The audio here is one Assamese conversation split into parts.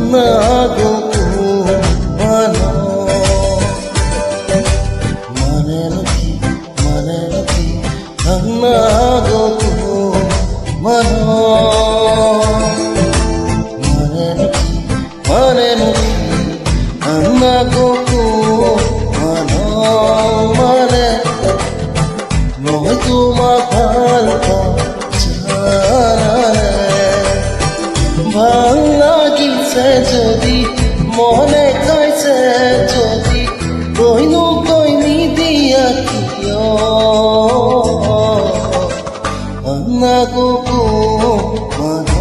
নাগো মানো মানে নাকি নাগো মানো মানে নাকি নাগো মানো মানে মই তোমাক ভাল ভাল লাগিছে যদি মনে খাইছে যদি কইনো কইনি দিয়া কিয় নাগো মানো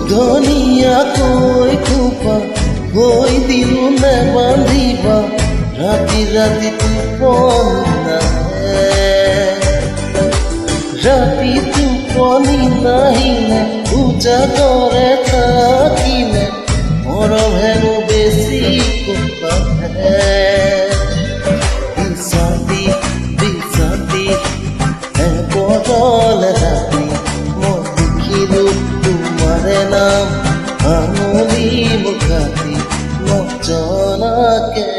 ধনিয়াকৈ খোপা গৈ দিলো নে বান্ধিবা ৰাতি ৰাতি টোপনি নাহে ৰাতি টোপনি নাহিলে উজাগৰে থাকিলে মৰম হেনো বেছি কোপাহে বিচাৰি বদলে ৰাতি মই দেখিলো তোমাৰে নাম আঙুলি মুখাতি নজনাকে